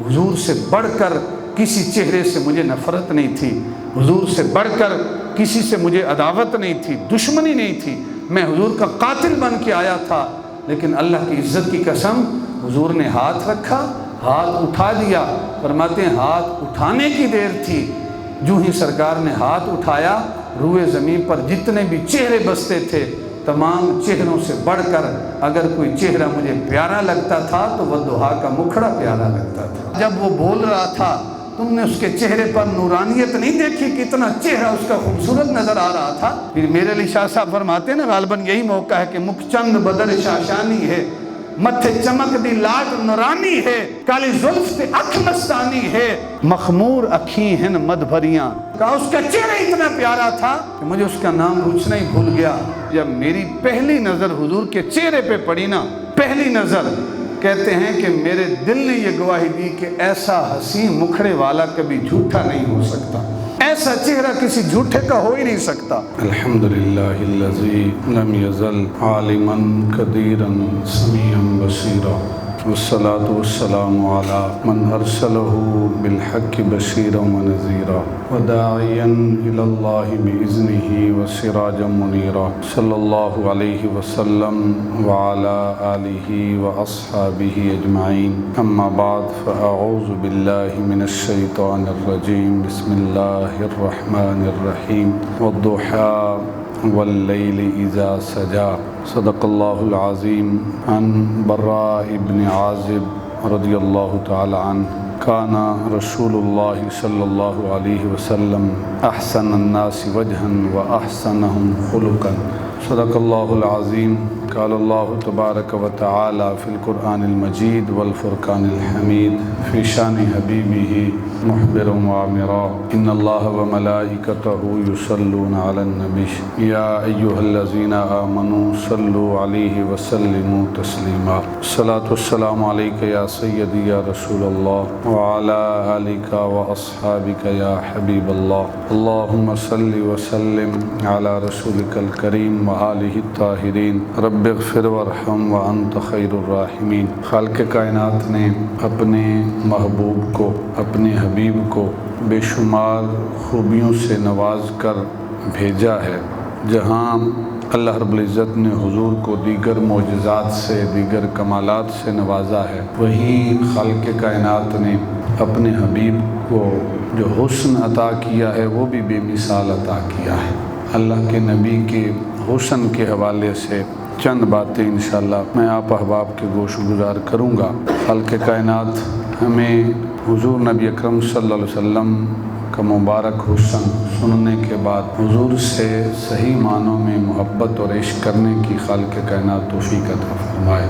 حضور سے بڑھ کر کسی چہرے سے مجھے نفرت نہیں تھی، حضور سے بڑھ کر کسی سے مجھے عداوت نہیں تھی، دشمنی نہیں تھی، میں حضور کا قاتل بن کے آیا تھا، لیکن اللہ کی عزت کی قسم حضور نے ہاتھ رکھا، ہاتھ اٹھا دیا۔ فرماتے ہیں ہاتھ اٹھانے کی دیر تھی، جو ہی سرکار نے ہاتھ اٹھایا روئے زمین پر جتنے بھی چہرے بستے تھے، تمام چہروں سے بڑھ کر اگر کوئی چہرہ مجھے پیارا لگتا تھا تو والضحیٰ کا مکھڑا پیارا لگتا تھا۔ جب وہ بول رہا تھا تم نے اس کے چہرے پر نورانیت نہیں دیکھی، کتنا چہرہ اس کا خوبصورت نظر آ رہا تھا۔ پھر میرے علی شاہ صاحب فرماتے ہیں نا، غالباً یہی موقع ہے کہ مکھ چند بدر شاشانی ہے، متھے چمک دی لاٹ نورانی ہے، کالی زلف تے اکھ مستانی ہے، مخمور اکھیں ہن مد بھریاں۔ کہا اس کا چہرہ اتنا پیارا تھا کہ مجھے اس کا نام پوچھنا ہی بھول گیا۔ جب میری پہلی نظر حضور کے چہرے پہ پڑی نا، پہلی نظر، کہتے ہیں کہ میرے دل نے یہ گواہی دی کہ ایسا حسین مکھڑے والا کبھی جھوٹا نہیں ہو سکتا، ایسا چہرہ کسی جھوٹے کا ہو ہی نہیں سکتا۔ الحمدللہ الذی لم یزل عالما قدیرا سمیعا بصیرا، والصلاة والسلام علی من ارسلہ بالحق بشیرا ونذیرا، وداعیا الی اللہ باذنہ وسراجا منیرا، صلی اللہ علیہ وسلم وعلی آلہ واصحابہ اجمعین۔ اما بعد فاعوذ باللہ من الشیطان الرجیم، بسم اللہ الرحمن الرحیم، والضحی واللیل اذا سجا، صدق اللہ العظیم۔ عن براء ابن عازب رضی اللہ تعالی عنہ، کان رسول اللہ صلی اللہ علیہ وسلم احسن الناس وجہا واحسنہم خلقا، صدق اللہ العظیم۔ قال اللہ تبارک و تعالی فی القرآن المجید والفرقان الحمید، فی شان حبیبہ محبرا وعامرا، ان اللہ وملائکتہ یصلون علی النبی، یا ایہا الذین آمنوا صلوا علیہ وسلموا تسلیما، الصلاۃ والسلام علیک یا سیدی یا رسول اللہ، وعلی آلک واصحابک یا حبیب اللہ، اللہم صل وسلم علی رسولک الکریم وآلہ الطاہرین، رب اغفر وارحم وانت خیر الراحمین۔ خالق کائنات نے اپنے محبوب کو، اپنے حبیب کو بے شمار خوبیوں سے نواز کر بھیجا ہے۔ جہاں اللہ رب العزت نے حضور کو دیگر معجزات سے، دیگر کمالات سے نوازا ہے، وہیں خالق کائنات نے اپنے حبیب کو جو حسن عطا کیا ہے وہ بھی بے مثال عطا کیا ہے۔ اللہ کے نبی کے حسن کے حوالے سے چند باتیں انشاءاللہ میں آپ احباب کے گوش گزار کروں گا۔ خالق کائنات ہمیں حضور نبی اکرم صلی اللہ علیہ وسلم کا مبارک حسن سننے کے بعد حضور سے صحیح معنوں میں محبت اور عشق کرنے کی خالق کائنات توفیق عطا فرمائے۔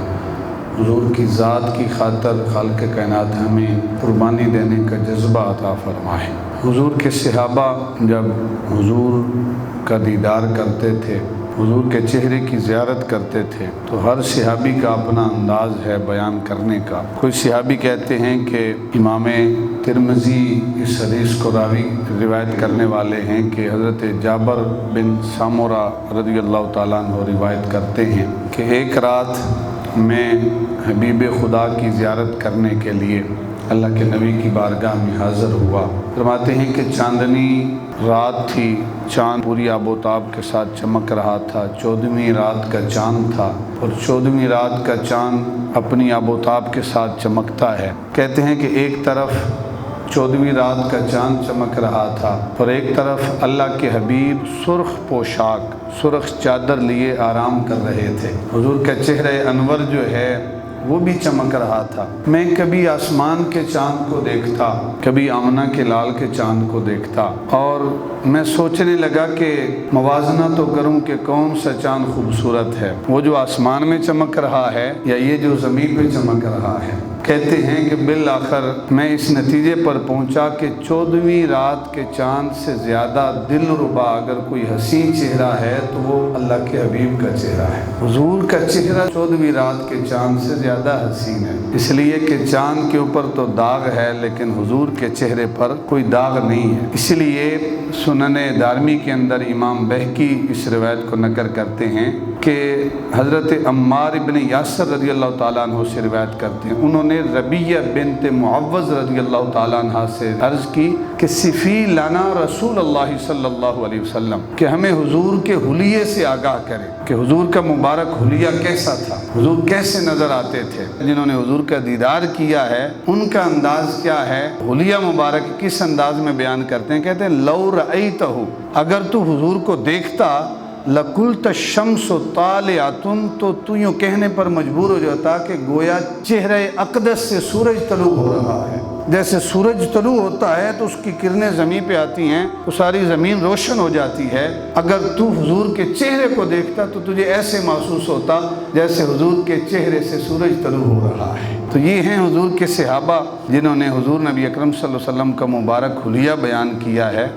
حضور کی ذات کی خاطر خالق کائنات ہمیں قربانی دینے کا جذبہ عطا فرمائے۔ حضور کے صحابہ جب حضور کا دیدار کرتے تھے، حضور کے چہرے کی زیارت کرتے تھے، تو ہر صحابی کا اپنا انداز ہے بیان کرنے کا۔ کوئی صحابی کہتے ہیں کہ امام ترمذی اس حدیث کو روایت کرنے والے ہیں کہ حضرت جابر بن سامورہ رضی اللہ تعالیٰ عنہ روایت کرتے ہیں کہ ایک رات میں حبیب خدا کی زیارت کرنے کے لیے اللہ کے نبی کی بارگاہ میں حاضر ہوا۔ فرماتے ہیں کہ چاندنی رات تھی، چاند پوری آب و تاب کے ساتھ چمک رہا تھا، 14ویں رات کا چاند تھا، اور 14ویں رات کا چاند اپنی آب و تاب کے ساتھ چمکتا ہے۔ کہتے ہیں کہ ایک طرف 14ویں رات کا چاند چمک رہا تھا اور ایک طرف اللہ کے حبیب سرخ پوشاک، سرخ چادر لیے آرام کر رہے تھے۔ حضور کا چہرہ انور جو ہے وہ بھی چمک رہا تھا۔ میں کبھی آسمان کے چاند کو دیکھتا، کبھی آمنہ کے لال کے چاند کو دیکھتا، اور میں سوچنے لگا کہ موازنہ تو کروں کہ کون سا چاند خوبصورت ہے، وہ جو آسمان میں چمک رہا ہے یا یہ جو زمین پہ چمک رہا ہے۔ کہتے ہیں کہ بالآخر میں اس نتیجے پر پہنچا کہ 14ویں رات کے چاند سے زیادہ دل ربا اگر کوئی حسین چہرہ ہے تو وہ اللہ کے حبیب کا چہرہ ہے۔ حضور کا چہرہ 14ویں رات کے چاند سے زیادہ حسین ہے، اس لیے کہ چاند کے اوپر تو داغ ہے لیکن حضور کے چہرے پر کوئی داغ نہیں ہے۔ اس لیے سنن دارمی کے اندر امام بہقی اس روایت کو نقل کرتے ہیں، کہ حضرت عمار ابن یاسر رضی اللہ تعالیٰ عنہ سے روایت کرتے ہیں، انہوں نے ربیہ بنت معوذ رضی اللہ تعالیٰ عنہ سے عرض کی کہ صفی لنا رسول اللہ صلی اللہ علیہ وسلم، کہ ہمیں حضور کے حلیے سے آگاہ کرے کہ حضور کا مبارک حلیہ کیسا تھا، حضور کیسے نظر آتے تھے۔ جنہوں نے حضور کا دیدار کیا ہے ان کا انداز کیا ہے، حلیہ مبارک کس انداز میں بیان کرتے ہیں، کہتے ہیں لو رأیتہ، اگر تو حضور کو دیکھتا، لَقُلْتَ الشَّمْسُ طَالِعَةٌ، تو یوں کہنے پر مجبور ہو جاتا کہ گویا چہرہ اقدس سے سورج طلوع ہو رہا ہے۔ جیسے سورج طلوع ہوتا ہے تو اس کی کرنیں زمین پہ آتی ہیں تو ساری زمین روشن ہو جاتی ہے، اگر تو حضور کے چہرے کو دیکھتا تو تجھے ایسے محسوس ہوتا جیسے حضور کے چہرے سے سورج طلوع ہو رہا ہے۔ تو یہ ہیں حضور کے صحابہ جنہوں نے حضور نبی اکرم صلی اللہ علیہ وسلم کا مبارک حلیہ بیان کیا ہے۔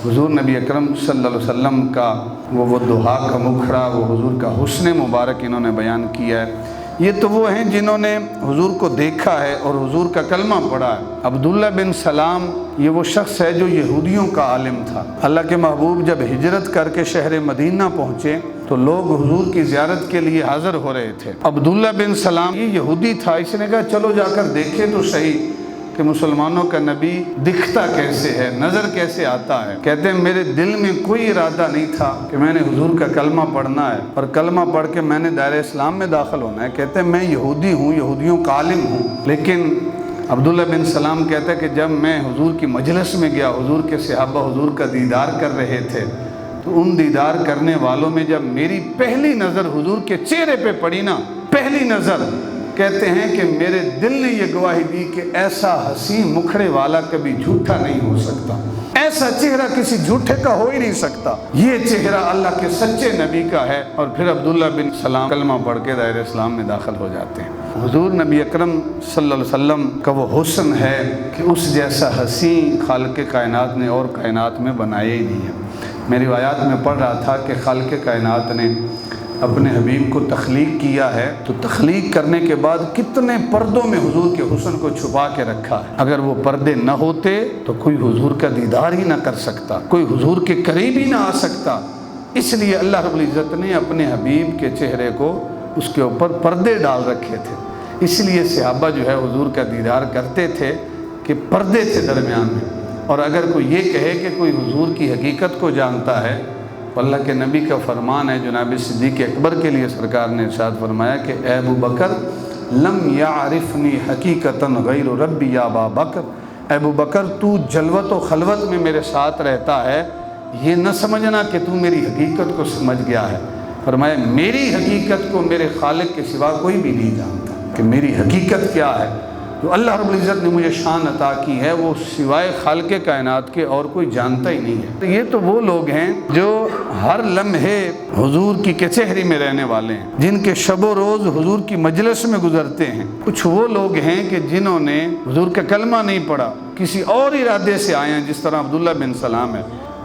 حضور نبی اکرم صلی اللہ علیہ وسلم کا وہ دعا کا مکھڑا، وہ حضور کا حسن مبارک انہوں نے بیان کیا ہے۔ یہ تو وہ ہیں جنہوں نے حضور کو دیکھا ہے اور حضور کا کلمہ پڑھا ہے۔ عبداللہ بن سلام یہ وہ شخص ہے جو یہودیوں کا عالم تھا۔ اللہ کے محبوب جب ہجرت کر کے شہر مدینہ پہنچے تو لوگ حضور کی زیارت کے لیے حاضر ہو رہے تھے۔ عبداللہ بن سلام یہ یہودی تھا، اس نے کہا چلو جا کر دیکھے تو صحیح کہ مسلمانوں کا نبی دکھتا کیسے ہے، نظر کیسے آتا ہے۔ کہتے ہیں میرے دل میں کوئی ارادہ نہیں تھا کہ میں نے حضور کا کلمہ پڑھنا ہے اور کلمہ پڑھ کے میں نے دائرہ اسلام میں داخل ہونا ہے۔ کہتے ہیں میں یہودی ہوں، یہودیوں کا عالم ہوں، لیکن عبداللہ بن سلام کہتا ہے کہ جب میں حضور کی مجلس میں گیا، حضور کے صحابہ حضور کا دیدار کر رہے تھے، تو ان دیدار کرنے والوں میں جب میری پہلی نظر حضور کے چہرے پہ پڑی نا، پہلی نظر، کہتے ہیں کہ میرے دل نے یہ گواہی دی کہ ایسا حسین مکھڑے والا کبھی جھوٹا نہیں ہو سکتا، ایسا چہرہ کسی جھوٹے کا ہو ہی نہیں سکتا، یہ چہرہ اللہ کے سچے نبی کا ہے۔ اور پھر عبداللہ بن سلام کلمہ پڑھ کے دائرہ اسلام میں داخل ہو جاتے ہیں۔ حضور نبی اکرم صلی اللہ علیہ وسلم کا وہ حسن ہے کہ اس جیسا حسین خالق کائنات نے اور کائنات میں بنایا ہی نہیں ہے۔ میں روایات میں پڑھ رہا تھا کہ خالق کائنات نے اپنے حبیب کو تخلیق کیا ہے تو تخلیق کرنے کے بعد کتنے پردوں میں حضور کے حسن کو چھپا کے رکھا ہے۔ اگر وہ پردے نہ ہوتے تو کوئی حضور کا دیدار ہی نہ کر سکتا، کوئی حضور کے قریب ہی نہ آ سکتا۔ اس لیے اللہ رب العزت نے اپنے حبیب کے چہرے کو اس کے اوپر پردے ڈال رکھے تھے، اس لیے صحابہ جو ہے حضور کا دیدار کرتے تھے کہ پردے تھے درمیان میں۔ اور اگر کوئی یہ کہے کہ کوئی حضور کی حقیقت کو جانتا ہے، اللہ کے نبی کا فرمان ہے، جناب صدیق اکبر کے لیے سرکار نے ارشاد فرمایا کہ اے ابو بکر لم یعرفنی حقیقتا غیر ربی یا ابا بکر، اے ابو بکر تو جلوت و خلوت میں میرے ساتھ رہتا ہے، یہ نہ سمجھنا کہ تو میری حقیقت کو سمجھ گیا ہے۔ فرمایا میری حقیقت کو میرے خالق کے سوا کوئی بھی نہیں جانتا، کہ میری حقیقت کیا ہے جو اللہ رب العزت نے مجھے شان عطا کی ہے، وہ سوائے خالق کائنات کے اور کوئی جانتا ہی نہیں ہے۔ تو یہ تو وہ لوگ ہیں جو ہر لمحے حضور کی کچہری میں رہنے والے ہیں، جن کے شب و روز حضور کی مجلس میں گزرتے ہیں۔ کچھ وہ لوگ ہیں کہ جنہوں نے حضور کا کلمہ نہیں پڑھا، کسی اور ارادے سے آئے ہیں، جس طرح عبداللہ بن سلام ہے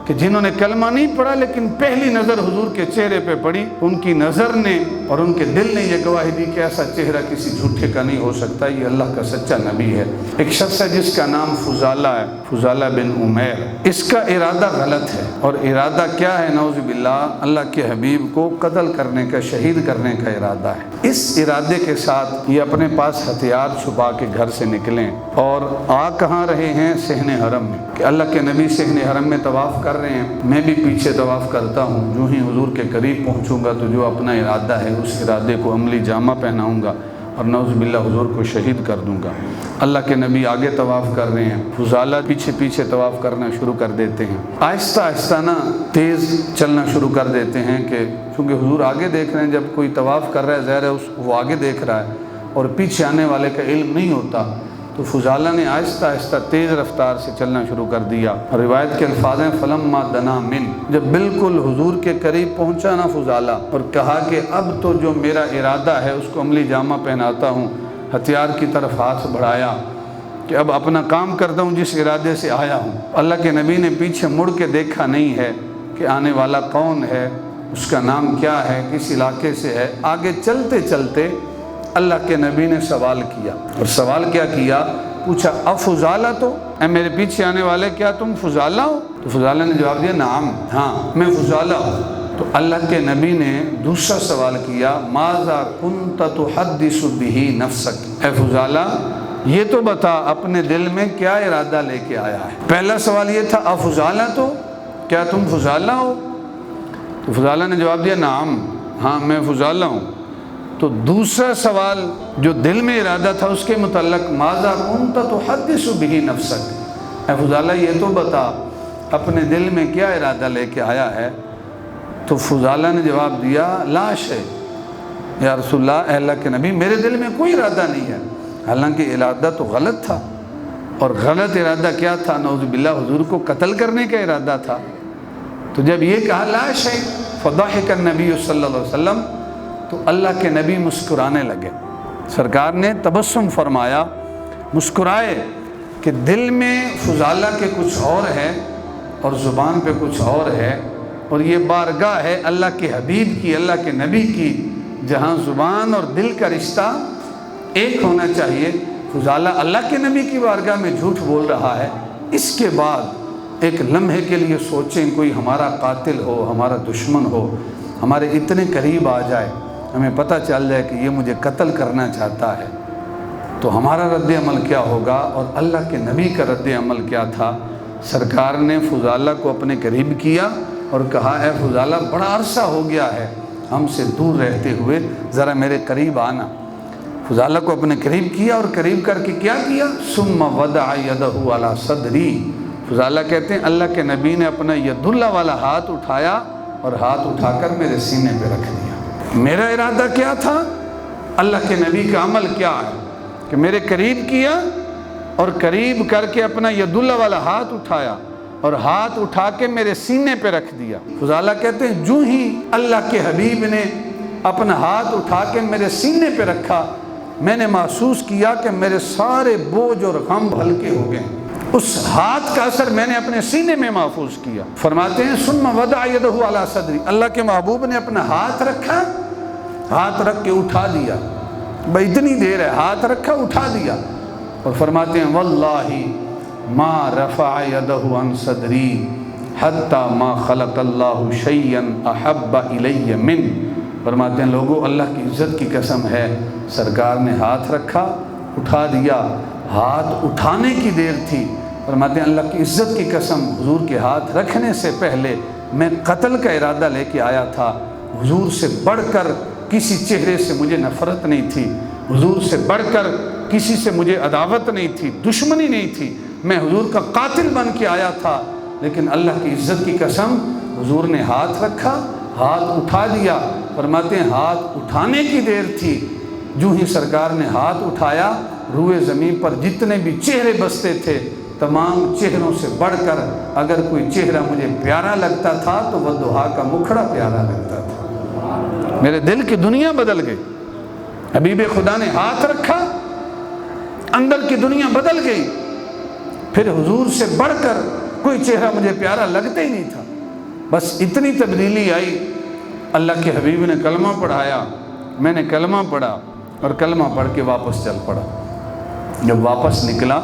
کہ جنہوں نے کلمہ نہیں پڑھا لیکن پہلی نظر حضور کے چہرے پہ پڑی، ان کی نظر نے اور ان کے دل نے یہ گواہی دی کہ ایسا چہرہ کسی جھوٹے کا نہیں ہو سکتا، یہ اللہ کا سچا نبی ہے۔ ایک شخص ہے جس کا نام فضالہ ہے، فضالہ بن عمیر، اس کا ارادہ غلط ہے، اور ارادہ کیا ہے؟ نعوذ باللہ، اللہ کے حبیب کو قتل کرنے کا، شہید کرنے کا ارادہ ہے۔ اس ارادے کے ساتھ یہ اپنے پاس ہتھیار چھپا کے گھر سے نکلیں اور آ کہاں رہے ہیں؟ صحن حرم میں، کہ اللہ کے نبی صحن حرم میں طواف کر رہے ہیں، میں بھی پیچھے طواف کرتا ہوں، جو ہی حضور کے قریب پہنچوں گا تو جو اپنا ارادہ ہے اس ارادے کو عملی جامہ پہناؤں گا اور نعوذ باللہ حضور کو شہید کر دوں گا۔ اللہ کے نبی آگے طواف کر رہے ہیں، فضالہ پیچھے پیچھے طواف کرنا شروع کر دیتے ہیں، آہستہ آہستہ نا تیز چلنا شروع کر دیتے ہیں، کہ چونکہ حضور آگے دیکھ رہے ہیں، جب کوئی طواف کر رہا ہے ظاہر ہے وہ آگے دیکھ رہا ہے اور پیچھے آنے والے کا علم نہیں ہوتا، تو فضالہ نے آہستہ آہستہ تیز رفتار سے چلنا شروع کر دیا۔ اور روایت کے الفاظ ہیں فلما دنا من، جب بالکل حضور کے قریب پہنچا نا فضالہ اور کہا کہ اب تو جو میرا ارادہ ہے اس کو عملی جامہ پہناتا ہوں، ہتھیار کی طرف ہاتھ بڑھایا کہ اب اپنا کام کرتا ہوں جس ارادے سے آیا ہوں۔ اللہ کے نبی نے پیچھے مڑ کے دیکھا نہیں ہے کہ آنے والا کون ہے، اس کا نام کیا ہے، کس علاقے سے ہے۔ آگے چلتے چلتے اللہ کے نبی نے سوال کیا، اور سوال کیا کیا؟ پوچھا افضالہ تو، اے میرے پیچھے آنے والے کیا تم فضالہ ہو؟ تو فضالہ نے جواب دیا نعم، ہاں میں فضالہ ہوں۔ تو اللہ کے نبی نے دوسرا سوال کیا، ماذا کنت تحدث به نفسک، اے فضالہ یہ تو بتا اپنے دل میں کیا ارادہ لے کے آیا ہے۔ پہلا سوال یہ تھا افضالہ، تو کیا تم فضالہ ہو؟ تو فضالہ نے جواب دیا نعم، ہاں میں فضالہ ہوں۔ تو دوسرا سوال جو دل میں ارادہ تھا اس کے متعلق، ماذا کنت تحدث به نفسک، اے فضالہ یہ تو بتا اپنے دل میں کیا ارادہ لے کے آیا ہے؟ تو فضالہ نے جواب دیا لا شیء یا رسول اللہ، اے اللہ کے نبی میرے دل میں کوئی ارادہ نہیں ہے۔ حالانکہ ارادہ تو غلط تھا، اور غلط ارادہ کیا تھا؟ نعوذ باللہ حضور کو قتل کرنے کا ارادہ تھا۔ تو جب یہ کہا لا شیء فضحک النبی صلی اللہ علیہ وسلم، تو اللہ کے نبی مسکرانے لگے۔ سرکار نے تبسم فرمایا، مسکرائے کہ دل میں فضالہ کے کچھ اور ہے اور زبان پہ کچھ اور ہے، اور یہ بارگاہ ہے اللہ کے حبیب کی، اللہ کے نبی کی، جہاں زبان اور دل کا رشتہ ایک ہونا چاہیے۔ فضالہ اللہ کے نبی کی بارگاہ میں جھوٹ بول رہا ہے۔ اس کے بعد ایک لمحے کے لیے سوچیں، کوئی ہمارا قاتل ہو، ہمارا دشمن ہو، ہمارے اتنے قریب آ جائے، ہمیں پتہ چل جائے کہ یہ مجھے قتل کرنا چاہتا ہے، تو ہمارا رد عمل کیا ہوگا؟ اور اللہ کے نبی کا رد عمل کیا تھا؟ سرکار نے فضالہ کو اپنے قریب کیا اور کہا اے فضالہ بڑا عرصہ ہو گیا ہے ہم سے دور رہتے ہوئے، ذرا میرے قریب آنا۔ فضالہ کو اپنے قریب کیا، اور قریب کر کے کیا کیا؟ ثم وضع یدہ علی صدری، فضالہ کہتے ہیں اللہ کے نبی نے اپنا ید اللہ والا ہاتھ اٹھایا اور ہاتھ اٹھا کر میرے سینے پہ رکھ دیا۔ میرا ارادہ کیا تھا؟ اللہ کے نبی کا عمل کیا ہے کہ میرے قریب کیا اور قریب کر کے اپنا ید اللہ والا ہاتھ اٹھایا اور ہاتھ اٹھا کے میرے سینے پہ رکھ دیا۔ فضالہ کہتے ہیں جو ہی اللہ کے حبیب نے اپنا ہاتھ اٹھا کے میرے سینے پہ رکھا، میں نے محسوس کیا کہ میرے سارے بوجھ اور غم ہلکے ہو گئے۔ اس ہاتھ کا اثر میں نے اپنے سینے میں محسوس کیا۔ فرماتے ہیں ثم وضع یدہ علی صدری، اللہ کے محبوب نے اپنا ہاتھ رکھا، ہاتھ رکھ کے اٹھا دیا۔ بھائی اتنی دیر ہے، ہاتھ رکھا اٹھا دیا، اور فرماتے ہیں واللہ ما رفع یدہ عن صدری حتی ما خلق اللہ شیئا احب الی من، فرماتے ہیں لوگوں اللہ کی عزت کی قسم ہے، سرکار نے ہاتھ رکھا اٹھا دیا، ہاتھ اٹھانے کی دیر تھی۔ فرماتے ہیں اللہ کی عزت کی قسم حضور کے ہاتھ رکھنے سے پہلے میں قتل کا ارادہ لے کے آیا تھا۔ حضور سے بڑھ کر کسی چہرے سے مجھے نفرت نہیں تھی، حضور سے بڑھ کر کسی سے مجھے عداوت نہیں تھی، دشمنی نہیں تھی، میں حضور کا قاتل بن کے آیا تھا، لیکن اللہ کی عزت کی قسم حضور نے ہاتھ رکھا، ہاتھ اٹھا دیا۔ فرماتے ہیں ہاتھ اٹھانے کی دیر تھی، جو ہی سرکار نے ہاتھ اٹھایا، روئے زمین پر جتنے بھی چہرے بستے تھے، تمام چہروں سے بڑھ کر اگر کوئی چہرہ مجھے پیارا لگتا تھا تو والضحیٰ کا مکھڑا پیارا لگتا تھا۔ میرے دل کی دنیا بدل گئی، حبیب خدا نے ہاتھ رکھا، اندر کی دنیا بدل گئی، پھر حضور سے بڑھ کر کوئی چہرہ مجھے پیارا لگتا ہی نہیں تھا۔ بس اتنی تبدیلی آئی۔ اللہ کے حبیب نے کلمہ پڑھایا، میں نے کلمہ پڑھا اور کلمہ پڑھ کے واپس چل پڑا۔ جب واپس نکلا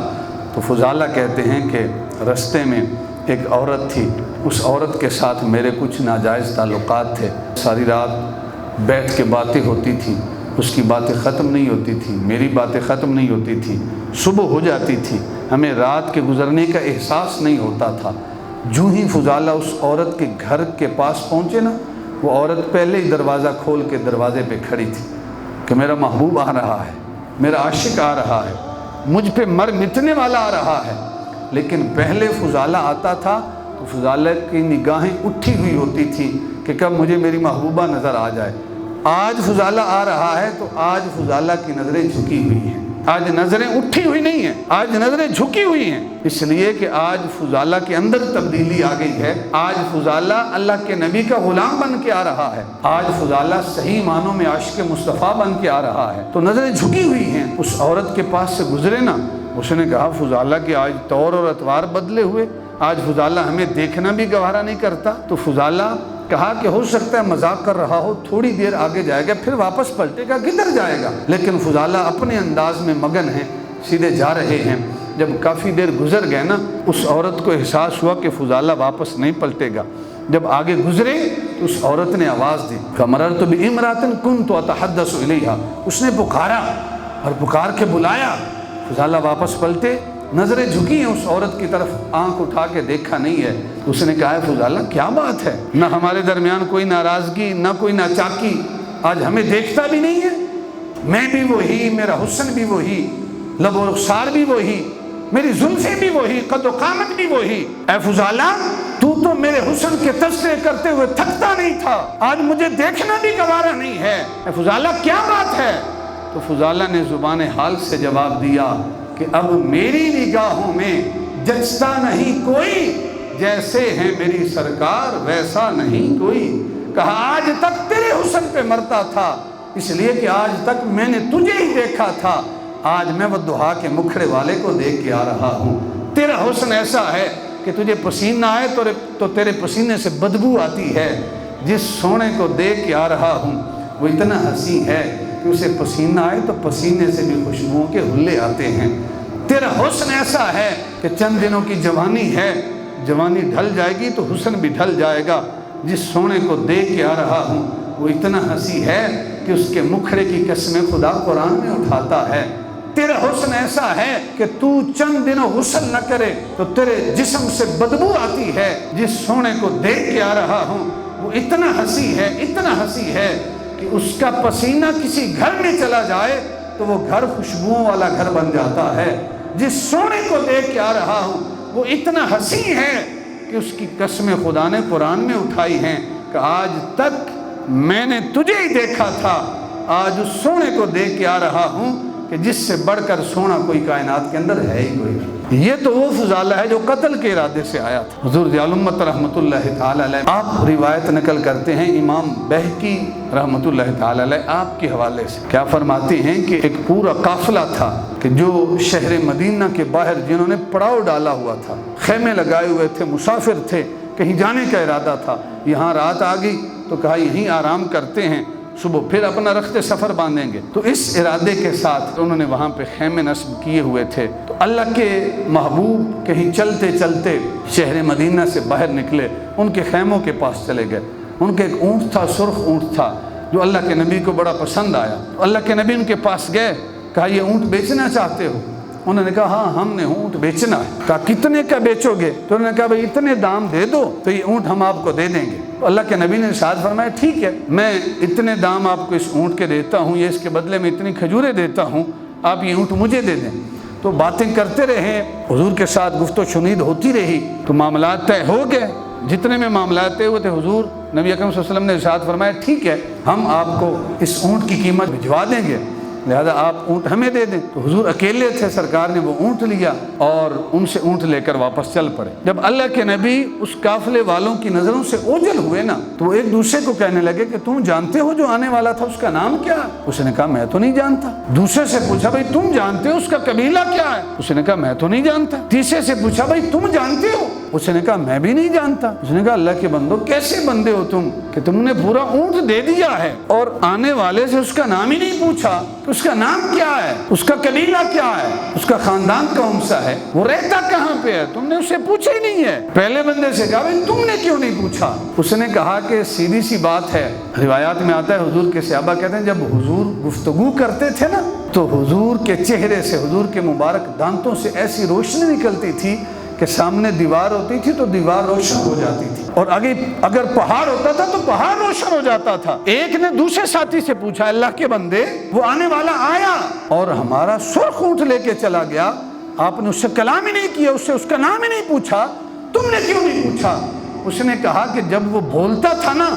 تو فضالہ کہتے ہیں کہ رستے میں ایک عورت تھی، اس عورت کے ساتھ میرے کچھ ناجائز تعلقات تھے۔ ساری رات بیٹھ کے باتیں ہوتی تھیں، اس کی باتیں ختم نہیں ہوتی تھیں، میری باتیں ختم نہیں ہوتی تھیں، صبح ہو جاتی تھی، ہمیں رات کے گزرنے کا احساس نہیں ہوتا تھا۔ جو ہی فضالہ اس عورت کے گھر کے پاس پہنچے نا، وہ عورت پہلے ہی دروازہ کھول کے دروازے پہ کھڑی تھی کہ میرا محبوب آ رہا ہے، میرا عاشق آ رہا ہے، مجھ پہ مر مٹنے والا آ رہا ہے۔ لیکن پہلے فضالہ آتا تھا تو فضالہ کی نگاہیں اٹھی ہوئی ہوتی تھیں کہ کب مجھے میری محبوبہ نظر آ جائے۔ آج فضالہ آ رہا ہے تو آج فضالہ کی نظریں جھکی ہوئی ہیں، آج نظریں اٹھی ہوئی نہیں ہیں، آج نظریں جھکی ہوئی ہیں، اس لیے کہ آج فضالہ کے اندر تبدیلی آ گئی ہے۔ آج فضالہ اللہ کے نبی کا غلام بن کے آ رہا ہے، آج فضالہ صحیح معنوں میں عاشق مصطفیٰ بن کے آ رہا ہے، تو نظریں جھکی ہوئی ہیں۔ اس عورت کے پاس سے گزرے نا، اس نے کہا فضالہ کہ آج طور اور اطوار بدلے ہوئے، آج فضالہ ہمیں دیکھنا بھی گوارا نہیں کرتا۔ تو فضالہ کہا کہ ہو سکتا ہے مذاق کر رہا ہو، تھوڑی دیر آگے جائے گا پھر واپس پلٹے گا، کدھر جائے گا؟ لیکن فضالہ اپنے انداز میں مگن ہیں، سیدھے جا رہے ہیں۔ جب کافی دیر گزر گئے نا، اس عورت کو احساس ہوا کہ فضالہ واپس نہیں پلٹے گا، جب آگے گزرے تو اس عورت نے آواز دی، فمررت بامرأۃ كنت اتحدث الیہا، اس نے پکارا اور پکار کے بلایا۔ فضالہ واپس پلٹے، نظریں جھکی ہیں اس عورت کی طرف، آنکھ اٹھا کے دیکھا نہیں ہے۔ اس نے کہا ہے فضالہ کیا بات ہے، نہ ہمارے درمیان کوئی ناراضگی، نہ کوئی ناچاکی، آج ہمیں دیکھتا بھی نہیں ہے، میں بھی وہی، میرا حسن بھی وہی، لب و رخسار بھی وہی، میری زلفیں بھی وہی، قد و قامت بھی وہی۔ اے فضالہ تو میرے حسن کے تذکرے کرتے ہوئے تھکتا نہیں تھا، آج مجھے دیکھنا بھی گوارا نہیں ہے، اے فضالہ کیا بات ہے؟ تو فضالہ نے زبان حال سے جواب دیا کہ اب میری نگاہوں میں جچتا نہیں کوئی، جیسے ہے میری سرکار ویسا نہیں کوئی۔ کہا آج تک تیرے حسن پہ مرتا تھا، اس لیے کہ آج تک میں نے تجھے ہی دیکھا تھا، آج میں والضحیٰ کے مکھڑے والے کو دیکھ کے آ رہا ہوں۔ تیرا حسن ایسا ہے کہ تجھے پسینہ آئے تو تیرے پسینے سے بدبو آتی ہے، جس سونے کو دیکھ کے آ رہا ہوں وہ اتنا حسین ہے کہ اسے پسینہ آئے تو پسینے سے بھی خوشبوؤں کے حلے آتے ہیں۔ تیرا حسن ایسا ہے کہ چند دنوں کی جوانی ہے، جوانی ڈھل جائے گی تو حسن بھی ڈھل جائے گا، جس سونے کو دیکھ کے آ رہا ہوں وہ اتنا حسین ہے کہ اس کے مکھڑے کی قسمیں خدا قرآن میں اٹھاتا ہے۔ تیرا حسن ایسا ہے کہ تو چند دنوں غسل نہ کرے تو تیرے جسم سے بدبو آتی ہے، جس سونے کو دیکھ کے آ رہا ہوں وہ اتنا حسین ہے، اتنا حسین ہے کہ اس کا پسینہ کسی گھر میں چلا جائے تو وہ گھر خوشبوؤں والا گھر بن جاتا ہے۔ جس سونے کو دیکھ کے آ رہا ہوں وہ اتنا حسین ہے کہ اس کی قسمیں خدا نے قرآن میں اٹھائی ہیں کہ آج تک میں نے تجھے ہی دیکھا تھا، آج اس سونے کو دیکھ کے آ رہا ہوں کہ جس سے بڑھ کر سونا کوئی کائنات کے اندر ہے ہی کوئی نہیں۔ یہ تو وہ فضالہ ہے جو قتل کے ارادے سے آیا تھا۔ حضور ضیاء الامت رحمۃ اللہ تعالی علیہ آپ روایت نقل کرتے ہیں امام بہقی رحمۃ اللہ تعالی علیہ آپ کے حوالے سے، کیا فرماتے ہیں کہ ایک پورا قافلہ تھا کہ جو شہر مدینہ کے باہر جنہوں نے پڑاؤ ڈالا ہوا تھا، خیمے لگائے ہوئے تھے، مسافر تھے، کہیں جانے کا ارادہ تھا، یہاں رات آ گئی تو کہا یہیں آرام کرتے ہیں، صبح پھر اپنا رخت سفر باندھیں گے۔ تو اس ارادے کے ساتھ انہوں نے وہاں پہ خیمے نصب کیے ہوئے تھے۔ تو اللہ کے محبوب کہیں چلتے چلتے شہر مدینہ سے باہر نکلے، ان کے خیموں کے پاس چلے گئے۔ ان کے ایک اونٹ تھا، سرخ اونٹ تھا، جو اللہ کے نبی کو بڑا پسند آیا۔ تو اللہ کے نبی ان کے پاس گئے، کہا یہ اونٹ بیچنا چاہتے ہو؟ انہوں نے کہا ہاں ہم نے اونٹ بیچنا ہے۔ کہا کتنے کا بیچو گے؟ تو انہوں نے کہا بھئی اتنے دام دے دو تو یہ اونٹ ہم آپ کو دے دیں گے۔ تو اللہ کے نبی نے ارشاد فرمایا ٹھیک ہے، میں اتنے دام آپ کو اس اونٹ کے دیتا ہوں، یہ اس کے بدلے میں اتنی کھجوریں دیتا ہوں، آپ یہ اونٹ مجھے دے دیں۔ تو باتیں کرتے رہے، حضور کے ساتھ گفت و شنید ہوتی رہی، تو معاملات طے ہو گئے۔ جتنے میں معاملات طے ہوئے تھے حضور نبی اکرم صلی اللہ علیہ وسلم نے ارشاد فرمایا ٹھیک ہے ہم آپ کو اس اونٹ کی قیمت بھجوا دیں گے، لہذا آپ اونٹ ہمیں دے دیں۔ تو حضور اکیلے تھے، سرکار نے وہ اونٹ لیا اور ان سے اونٹ لے کر واپس چل پڑے۔ جب اللہ کے نبی اس قافلے والوں کی نظروں سے اوجھل ہوئے نا، تو وہ ایک دوسرے کو کہنے لگے کہ تم جانتے ہو جو آنے والا تھا اس کا نام کیا ہے؟ اس نے کہا میں تو نہیں جانتا۔ دوسرے سے پوچھا بھائی تم جانتے ہو اس کا قبیلہ کیا ہے؟ اس نے کہا میں تو نہیں جانتا۔ تیسرے سے پوچھا بھائی تم جانتے ہو؟ اس نے کہا میں بھی نہیں جانتا۔ اس نے کہا اللہ کے بندو کیسے بندے ہو تم کہ تم نے پورا اونٹ دے دیا ہے اور آنے والے سے اس کا نام ہی نہیں پوچھا کہ اس کا نام کیا ہے، اس کا قبیلہ کیا ہے، اس کا خاندان کون سا ہے، وہ رہتا کہاں پہ ہے، تم نے اسے پوچھا ہی نہیں ہے۔ پہلے بندے سے کہا بھائی تم نے کیوں نہیں پوچھا؟ اس نے کہا کہ سیدھی سی بات ہے، روایات میں آتا ہے حضور کے صحابہ کہتے ہیں جب حضور گفتگو کرتے تھے نا تو حضور کے چہرے سے، حضور کے مبارک دانتوں سے ایسی روشنی نکلتی تھی کہ سامنے دیوار ہوتی تھی تو دیوار روشن ہو جاتی تھی، اور اگر پہاڑ ہوتا تھا تو پہاڑ روشن ہو جاتا تھا۔ ایک نے دوسرے ساتھی سے پوچھا اللہ کے بندے وہ آنے والا آیا اور ہمارا سرخ اونٹ لے کے چلا گیا، آپ نے اس سے کلام ہی نہیں کیا، اس کا نام ہی نہیں پوچھا، تم نے کیوں نہیں پوچھا؟ اس نے کہا کہ جب وہ بولتا تھا نا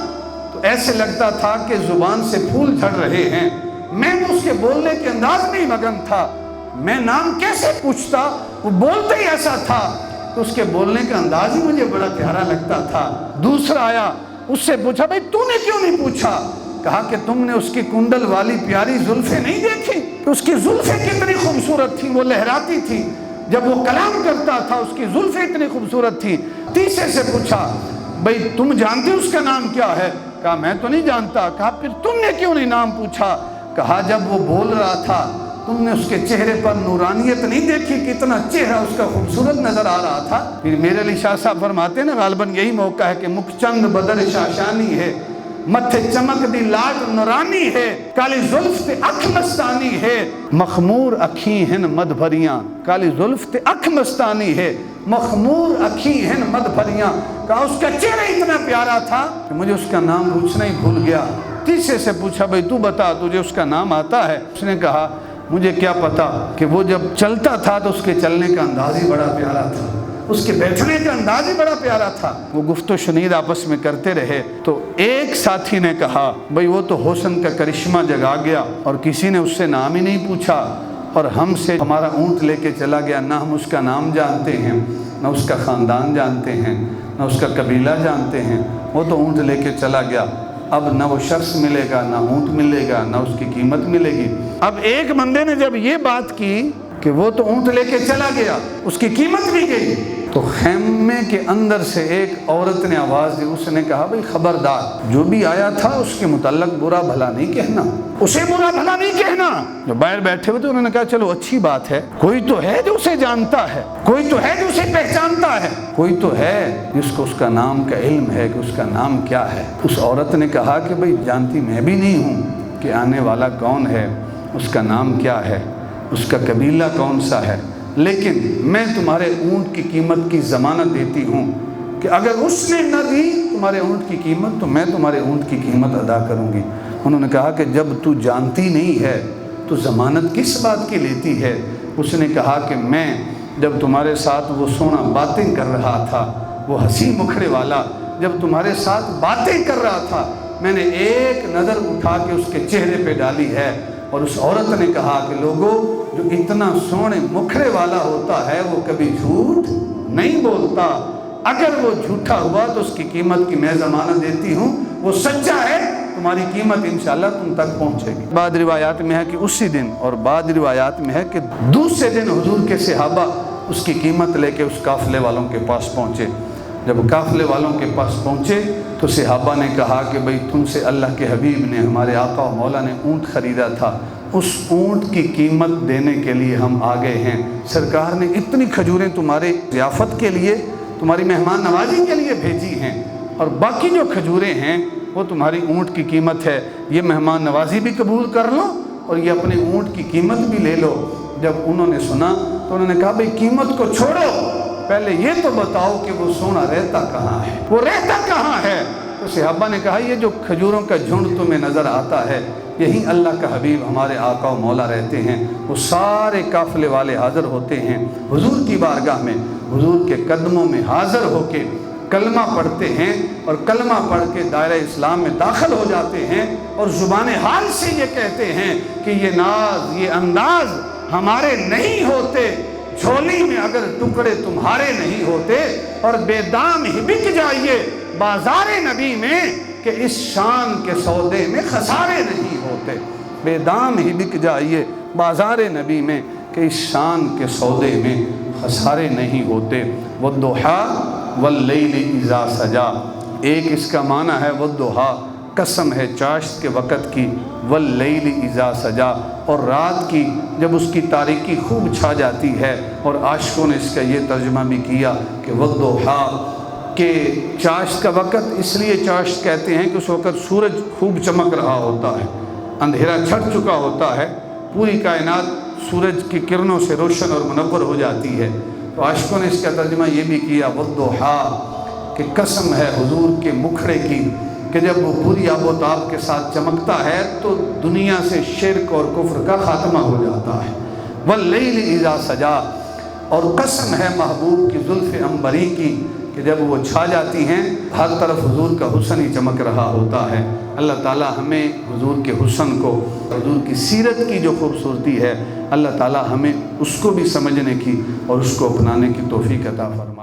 تو ایسے لگتا تھا کہ زبان سے پھول جھڑ رہے ہیں، میں اس کے بولنے کے انداز میں ہی مگن تھا، میں نام کیسے پوچھتا، وہ بولتا ہی ایسا تھا تو اس کے بولنے کا انداز ہی مجھے بڑا پیارا لگتا تھا۔ دوسرا آیا، اس سے پوچھا بھائی تو نے کیوں نہیں پوچھا؟ کہا کہ تم نے اس کی کنڈل والی پیاری زلفیں نہیں دیکھی کہ اس کی زلفیں کتنی خوبصورت تھی، وہ لہراتی تھی، جب وہ کلام کرتا تھا اس کی زلفیں اتنی خوبصورت تھی۔ تیسرے سے پوچھا بھئی تم جانتے اس کا نام کیا ہے؟ کہا میں تو نہیں جانتا۔ کہا پھر تم نے کیوں نہیں نام پوچھا؟ کہا جب وہ بول رہا تھا تم نے اس کے چہرے پر نورانیت نہیں دیکھی، کتنا چہرہ اس کا خوبصورت نظر آ رہا تھا۔ پھر میرے علی شاہ صاحب فرماتے ہیں نا، غالباً یہی موقع ہے کہ مکھ چند بدر شاشانی ہے، متھے چمک دی لاٹ نورانی ہے، کالی زلف تے اکھ مستانی ہے، مخمور اکھی ہن مد بھریاں، کالی زلف تے اکھ مستانی ہے، مخمور اکھی ہن مد بھریاں۔ کہا اس کا چہرہ اتنا پیارا تھا کہ مجھے اس کا نام پوچھنا ہی بھول گیا۔ تیسرے سے پوچھا بھئی تو بتا تجھے اس کا نام آتا ہے؟ اس نے کہا مجھے کیا پتا کہ وہ جب چلتا تھا تو اس کے چلنے کا انداز ہی بڑا پیارا تھا، اس کے بیٹھنے کا انداز ہی بڑا پیارا تھا۔ وہ گفت و شنید آپس میں کرتے رہے تو ایک ساتھی نے کہا بھئی وہ تو حسن کا کرشمہ جگا گیا اور کسی نے اس سے نام ہی نہیں پوچھا، اور ہم سے ہمارا اونٹ لے کے چلا گیا، نہ ہم اس کا نام جانتے ہیں، نہ اس کا خاندان جانتے ہیں، نہ اس کا قبیلہ جانتے ہیں، وہ تو اونٹ لے کے چلا گیا۔ اب نہ وہ شخص ملے گا، نہ اونٹ ملے گا، نہ اس کی قیمت ملے گی۔ اب ایک بندے نے جب یہ بات کی کہ وہ تو اونٹ لے کے چلا گیا، اس کی قیمت بھی گئی، تو خیمے کے اندر سے ایک عورت نے آواز دی، اس نے کہا بھئی خبردار، جو بھی آیا تھا اس کے متعلق برا بھلا نہیں کہنا، اسے برا بھلا نہیں کہنا۔ جو باہر بیٹھے ہوئے تھے انہوں نے کہا چلو اچھی بات ہے، کوئی تو ہے جو اسے جانتا ہے، کوئی تو ہے جو اسے پہچانتا ہے، کوئی تو ہے جس کو اس کا نام کا علم ہے کہ اس کا نام کیا ہے۔ اس عورت نے کہا کہ بھئی جانتی میں بھی نہیں ہوں کہ آنے والا کون ہے، اس کا نام کیا ہے، اس کا قبیلہ کون سا ہے، لیکن میں تمہارے اونٹ کی قیمت کی ضمانت دیتی ہوں کہ اگر اس نے نہ دی تمہارے اونٹ کی قیمت تو میں تمہارے اونٹ کی قیمت ادا کروں گی۔ انہوں نے کہا کہ جب تو جانتی نہیں ہے تو ضمانت کس بات کی لیتی ہے؟ اس نے کہا کہ میں جب تمہارے ساتھ وہ سونا باتیں کر رہا تھا، وہ ہنسی مکھڑے والا جب تمہارے ساتھ باتیں کر رہا تھا، میں نے ایک نظر اٹھا کے اس کے چہرے پہ ڈالی ہے، اور اس عورت نے کہا کہ لوگوں جو اتنا سونے مکھڑے والا ہوتا ہے وہ کبھی جھوٹ نہیں بولتا، اگر وہ جھوٹا ہوا تو اس کی قیمت کی میں ضمانت دیتی ہوں، وہ سچا ہے تمہاری قیمت انشاءاللہ تم تک پہنچے گی۔ بعض روایات میں ہے کہ اسی دن، اور بعض روایات میں ہے کہ دوسرے دن حضور کے صحابہ اس کی قیمت لے کے اس قافلے والوں کے پاس پہنچے۔ جب قافلے والوں کے پاس پہنچے تو صحابہ نے کہا کہ بھئی تم سے اللہ کے حبیب نے، ہمارے آقا و مولا نے اونٹ خریدا تھا، اس اونٹ کی قیمت دینے کے لیے ہم آ گئے ہیں۔ سرکار نے اتنی کھجوریں تمہارے ضیافت کے لیے، تمہاری مہمان نوازی کے لیے بھیجی ہیں، اور باقی جو کھجوریں ہیں وہ تمہاری اونٹ کی قیمت ہے، یہ مہمان نوازی بھی قبول کر لو اور یہ اپنے اونٹ کی قیمت بھی لے لو۔ جب انہوں نے سنا تو انہوں نے کہا بھئی قیمت کو چھوڑو، پہلے یہ تو بتاؤ کہ وہ سونا رہتا کہاں ہے، وہ رہتا کہاں ہے؟ تو صحابہ نے کہا یہ جو کھجوروں کا جھنڈ تمہیں نظر آتا ہے یہی اللہ کا حبیب ہمارے آقا و مولا رہتے ہیں۔ وہ سارے قافلے والے حاضر ہوتے ہیں حضور کی بارگاہ میں، حضور کے قدموں میں حاضر ہو کے کلمہ پڑھتے ہیں، اور کلمہ پڑھ کے دائرہ اسلام میں داخل ہو جاتے ہیں، اور زبان حال سے یہ کہتے ہیں کہ یہ ناز، یہ انداز ہمارے نہیں ہوتے، جھولی میں اگر ٹکڑے تمہارے نہیں ہوتے، اور بے دام ہی بک جائیے بازار نبی میں کہ اس شان کے سودے میں خسارے نہیں ہوتے۔ بے دام ہی بک جائیے بازار نبی میں کہ اس شان کے سودے میں خسارے نہیں ہوتے۔ والضحیٰ واللیل اذا سجا، ایک اس کا معنی ہے والضحیٰ، قسم ہے چاشت کے وقت کی، واللیل اذا سجا، اور رات کی جب اس کی تاریکی خوب چھا جاتی ہے، اور عاشقوں نے اس کا یہ ترجمہ بھی کیا کہ والضحیٰ، کہ چاشت کا وقت اس لیے چاشت کہتے ہیں کہ اس وقت سورج خوب چمک رہا ہوتا ہے، اندھیرا چھٹ چکا ہوتا ہے، پوری کائنات سورج کی کرنوں سے روشن اور منور ہو جاتی ہے۔ تو عاشقوں نے اس کا ترجمہ یہ بھی کیا والضحیٰ، کہ قسم ہے حضور کے مکھڑے کی کہ جب وہ پوری آب و تاب کے ساتھ چمکتا ہے تو دنیا سے شرک اور کفر کا خاتمہ ہو جاتا ہے۔ واللیل اذا سجا، اور قسم ہے محبوب کی زلف عنبری کی کہ جب وہ چھا جاتی ہیں ہر طرف حضور کا حسن ہی چمک رہا ہوتا ہے۔ اللہ تعالی ہمیں حضور کے حسن کو، حضور کی سیرت کی جو خوبصورتی ہے، اللہ تعالی ہمیں اس کو بھی سمجھنے کی اور اس کو اپنانے کی توفیق عطا فرمائے۔